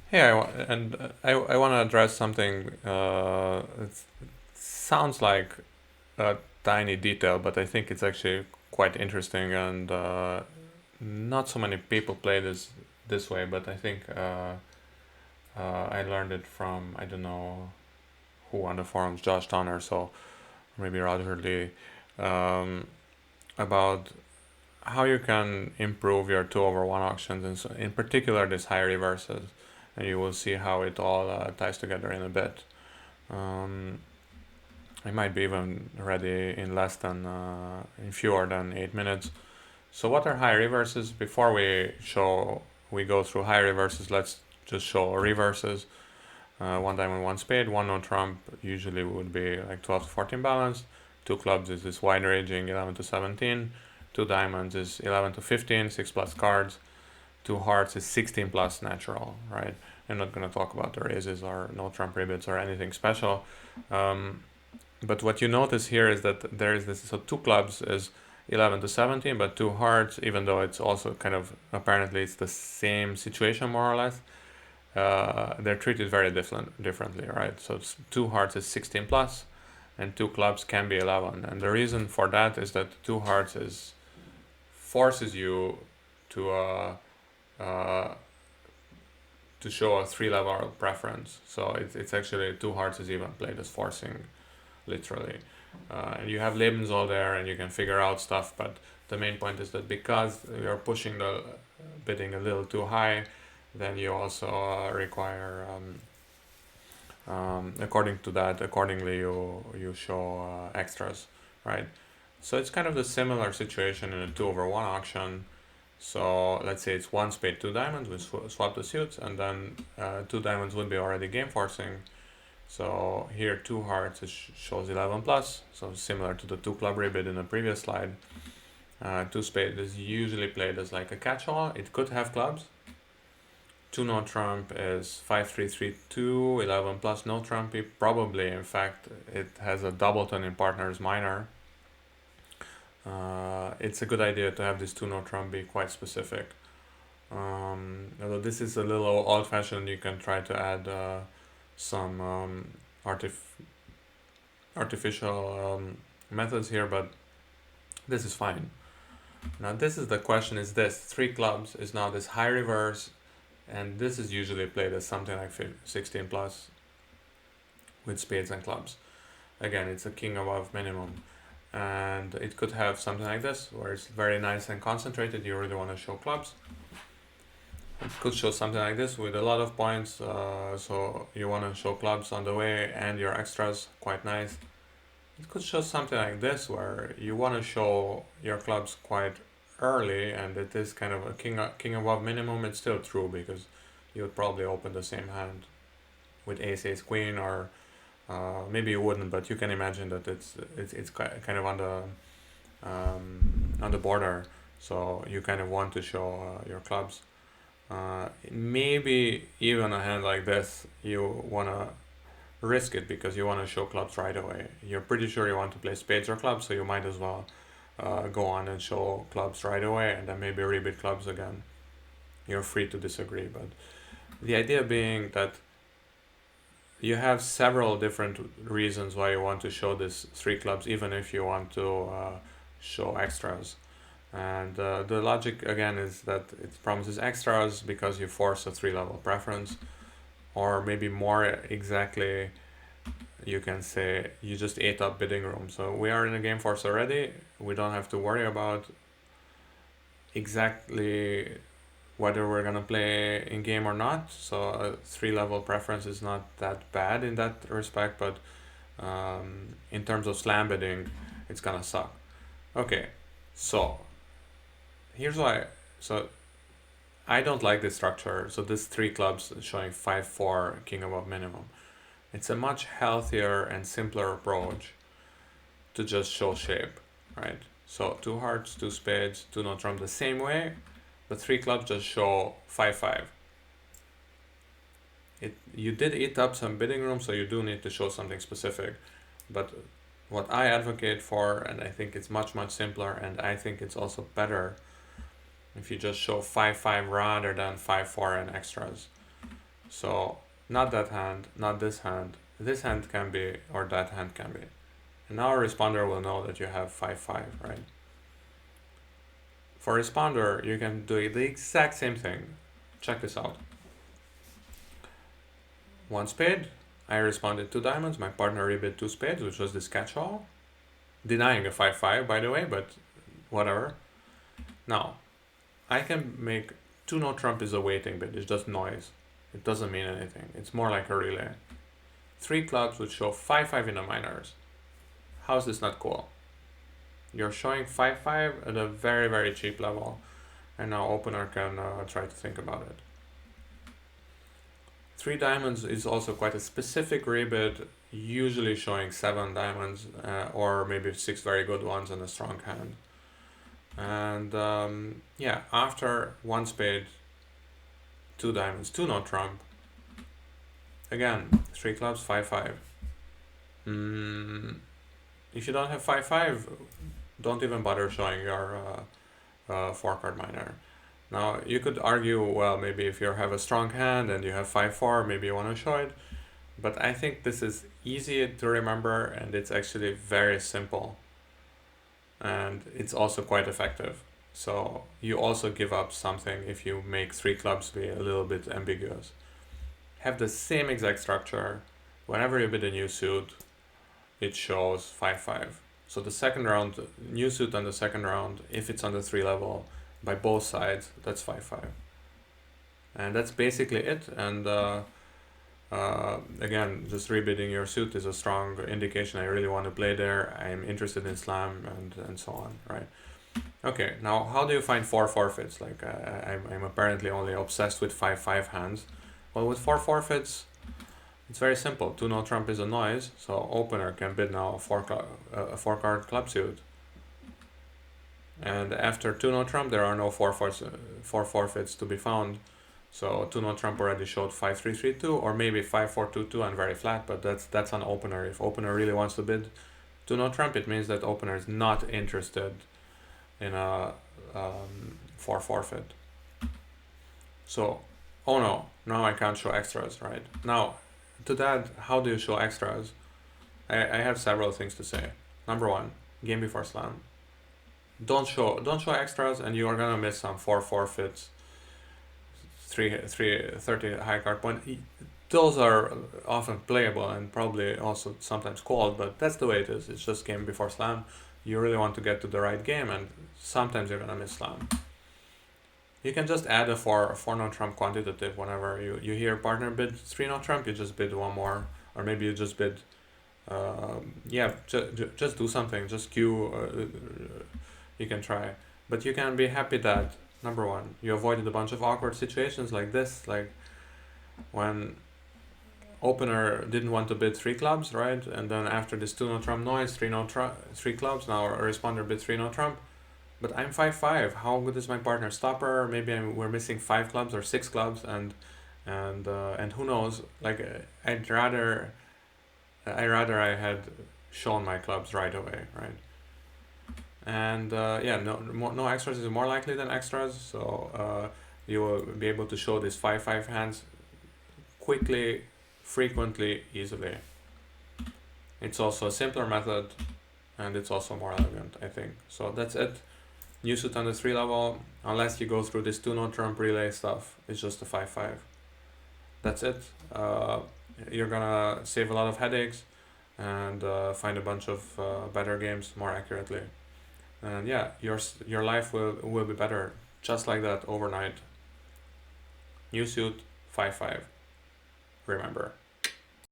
Hey, I want to address something. It sounds like a tiny detail, but I think it's actually quite interesting, and not so many people play this way. But I think I learned it from, I don't know who on the forums, Josh Donner, so maybe Roger Lee, um, about how you can improve your 2/1 auctions, and so in particular this high reverses, and you will see how it all ties together in a bit. Um, I might be even ready in less than in fewer than 8 minutes. So what are high reverses? Before we go through high reverses, let's just show reverses. One diamond, one spade, one no trump usually would be like 12 to 14 balanced. Two clubs is this wide ranging 11 to 17. Two diamonds is 11 to 15, 6 plus cards. Two hearts is 16 plus natural, right? I'm not going to talk about the raises or no trump rebits or anything special. Um, but what you notice here is that there is this, so two clubs is 11 to 17, but two hearts, even though it's also kind of apparently it's the same situation more or less, they're treated very differently, right? So two hearts is 16 plus, and two clubs can be 11. And the reason for that is that two hearts is forces you to uh, to show a three level preference. So it's actually two hearts is even played as forcing, literally. And you have Lebensall there, and you can figure out stuff. But the main point is that because you're pushing the bidding a little too high, then you also require according to that, accordingly you show extras, right? So it's kind of the similar situation in a 2/1 auction. So let's say it's one spade, two diamonds, we swap the suits, and then two diamonds would be already game forcing. So here two hearts shows 11 plus, so similar to the two club rebid in the previous slide. Two spade is usually played as like a catch-all. It could have clubs. Two no trump is 5-3-3-2, 11 plus no trumpy. Probably, in fact, it has a doubleton in partners minor. It's a good idea to have this two no trump be quite specific. Although this is a little old fashioned, you can try to add some artificial methods here, but this is fine. Now, this is the question: is this three clubs is now this high reverse, and this is usually played as something like 16 plus with spades and clubs. Again, it's a king above minimum, and it could have something like this where it's very nice and concentrated. You really want to show clubs. It could show something like this with a lot of points, so you want to show clubs on the way and your extras, quite nice. It could show something like this where you want to show your clubs quite early, and it is kind of a king above minimum. It's still true because you would probably open the same hand with ace queen, or maybe you wouldn't, but you can imagine that it's kind of on the border. So you kind of want to show your clubs. Maybe even a hand like this, you want to risk it because you want to show clubs right away. You're pretty sure you want to play spades or clubs, so you might as well go on and show clubs right away, and then maybe rebid clubs again. You're free to disagree, but the idea being that you have several different reasons why you want to show this three clubs, even if you want to show extras. And the logic again is that it promises extras because you force a three level preference, or maybe more exactly, you can say you just ate up bidding room. So we are in a game force already. We don't have to worry about exactly whether we're gonna play in game or not. So a three level preference is not that bad in that respect, but in terms of slam bidding, it's gonna suck. Okay, so here's why. So I don't like this structure. So this three clubs showing 5-4 king above minimum. It's a much healthier and simpler approach to just show shape, right? So two hearts, two spades, two no trump the same way, but three clubs just show 5-5. You did eat up some bidding room, so you do need to show something specific. But what I advocate for, and I think it's much simpler, and I think it's also better if you just show 5-5 rather than 5-4 and extras. So not that hand, not this hand. This hand can be, or that hand can be. And now a responder will know that you have 5-5, right? For responder, you can do the exact same thing. Check this out. One spade, I responded 2 diamonds, my partner rebid 2 spades, which was this catch-all. Denying a 5-5, by the way, but whatever. Now, I can make 2 no trump is a waiting bid, it's just noise. It doesn't mean anything. It's more like a relay. 3 clubs would show 5-5 in the minors. How's this not cool? You're showing 5-5 at a very, very cheap level, and now opener can try to think about it. 3 diamonds is also quite a specific rebid, usually showing 7 diamonds or maybe 6 very good ones and a strong hand. And yeah, after 1 spade, 2 diamonds, 2 no trump. Again, 3 clubs, 5-5. If you don't have 5-5, don't even bother showing your 4-card minor. Now, you could argue, well, maybe if you have a strong hand and you have 5-4, maybe you want to show it. But I think this is easy to remember, and it's actually very simple. And it's also quite effective. So you also give up something if you make 3 clubs be a little bit ambiguous. Have the same exact structure. Whenever you bid a new suit, it shows 5-5. So the second round, new suit on the second round, if it's on the 3 level, by both sides, that's 5-5. And that's basically it. And again, just rebidding your suit is a strong indication I really want to play there, I'm interested in slam, and so on, right? Okay, now how do you find 4 forfeits? Like I'm apparently only obsessed with 5-5 hands. Well, with 4 forfeits, it's very simple. 2 no trump is a noise, so opener can bid now a 4-card club suit. And after 2 no trump, there are no 4 forfeits to be found. So 2 no trump already showed 5-3-3-2, or maybe 5-4-2-2 and very flat, but that's an opener. If opener really wants to bid 2 no trump, it means that opener is not interested in a 4 forfeit. So, oh no, now I can't show extras, right? Now, to that, how do you show extras? I have several things to say. Number one, game before slam. Don't show extras, and you are gonna miss some 4 forfeits, 30 high card point. Those are often playable and probably also sometimes called, but that's the way it is. It's just game before slam. You really want to get to the right game, and sometimes you're gonna miss slam. You can just add a 4 no-trump quantitative whenever you hear partner bid 3 no-trump, you just bid one more, or maybe you just bid, just do something, just queue, you can try. But you can be happy that, number one, you avoided a bunch of awkward situations like this, like when opener didn't want to bid 3 clubs, right? And then after this 2 no-trump noise, 3 clubs, now a responder bid 3 no-trump. But I'm 5-5. How good is my partner stopper? Maybe we're missing 5 clubs or 6 clubs, and who knows? Like I'd rather I had shown my clubs right away, right? And no extras is more likely than extras. So you will be able to show these 5-5 hands quickly, frequently, easily. It's also a simpler method, and it's also more elegant, I think. So that's it. New suit on the 3 level, unless you go through this 2 no-trump relay stuff, it's just a 5-5. That's it. You're gonna save a lot of headaches and find a bunch of better games more accurately. And yeah, your life will be better just like that overnight. New suit, 5-5. Remember.